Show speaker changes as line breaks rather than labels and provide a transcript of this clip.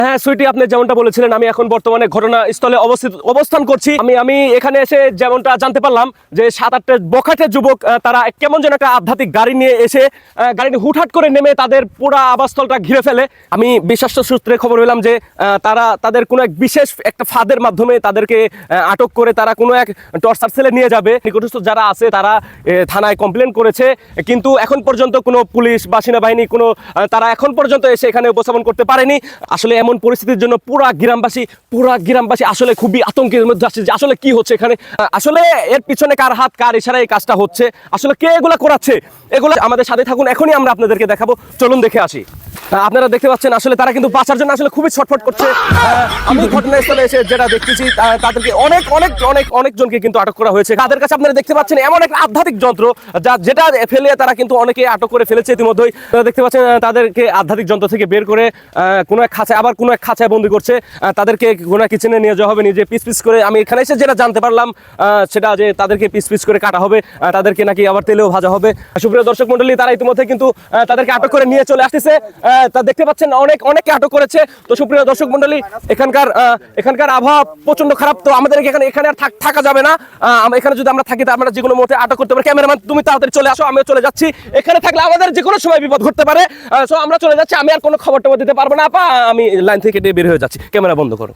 হ্যাঁ সুইটি, আপনি যেমনটা বলেছিলেন, আমি এখন বর্তমানে ঘটনাস্থলে অবস্থান করছি। আমি এখানে এসে যেমনটা জানতে পারলাম যে 7-8টা বখাটে যুবক তারা কেমন যেন একটা আধ্যাত্মিক গাড়ি নিয়ে এসে গাড়ি হুটহাট করে নেমে তাদের পুরো আবাসস্থলটা ঘিরে ফেলে। আমি বিশ্বস্ত সূত্রে খবর পেলাম যে তাদের কোনো এক বিশেষ একটা ফাঁদের মাধ্যমে তাদেরকে আটক করে তারা কোনো এক টর্চার সেলে নিয়ে যাবে। নিকটস্থ যারা আছে তারা থানায় কমপ্লেন করেছে, কিন্তু এখন পর্যন্ত কোনো পুলিশ বা সেনাবাহিনী তারা এখন পর্যন্ত এসে এখানে উপস্থাপন করতে পারেনি। আসলে এমন পরিস্থিতির জন্য পুরা গ্রামবাসী আসলে খুবই আতঙ্কের মধ্যে আছে যে আসলে কি হচ্ছে এখানে, আসলে এর পিছনে কার হাত, কার ইশারায় এই কাজটা হচ্ছে, আসলে কে এগুলা করাচ্ছে। এগুলো আমাদের সাথে থাকুন, এখনই আমরা আপনাদেরকে দেখাবো, চলুন দেখে আসি। আপনারা দেখতে পাচ্ছেন আসলে তারা কিন্তু বাঁচার জন্য আসলে খুবই ছটফট করছে। আমি ঘটনাস্থলে এসে যেটা দেখতেছি তাদেরকে অনেক জনকে কিন্তু আটক করা হয়েছে। তাদের কাছে আপনারা দেখতে পাচ্ছেন এমন একটা আধ্যাত্মিক যন্ত্র যেটা ফেলে তারা কিন্তু অনেকে আটক করে ফেলেছে ইতিমধ্যেই। দেখতে পাচ্ছেন তাদেরকে আধ্যাত্মিক যন্ত্র থেকে বের করে কোনো এক খাঁচায় বন্দি করছে। তাদেরকে কোনো কিচেনে নিয়ে যাওয়া হবে, নিজে পিস করে। আমি এখানে এসে যেটা জানতে পারলাম সেটা যে তাদেরকে পিস করে কাটা হবে, তাদেরকে নাকি আবার তেলেও ভাজা হবে। সুপ্রিয় দর্শক মন্ডলী, তারা ইতিমধ্যে কিন্তু তাদেরকে আটক করে নিয়ে চলে আসতেছে। তা দেখতে পাচ্ছেন অনেকে আটক করেছে। তো সুপ্রিয় দর্শক মন্ডলী, এখানকার আবহাওয়া প্রচন্ড খারাপ, তো আমাদের এখানে আর থাকা যাবে না। এখানে যদি আমরা থাকি তা আমরা যে কোনো মুহূর্তে আটক করতে পারি। ক্যামেরাম্যান, তুমি তাড়াতাড়ি চলে আসো, আমিও চলে যাচ্ছি। এখানে থাকলে আমাদের যে কোনো সময় বিপদ ঘটতে পারে। সো আমরা চলে যাচ্ছি, আমি আর কোনো খবর টবর দিতে পারবো না আপা, আমি লাইন থেকে বের হয়ে যাচ্ছি। ক্যামেরা বন্ধ করো।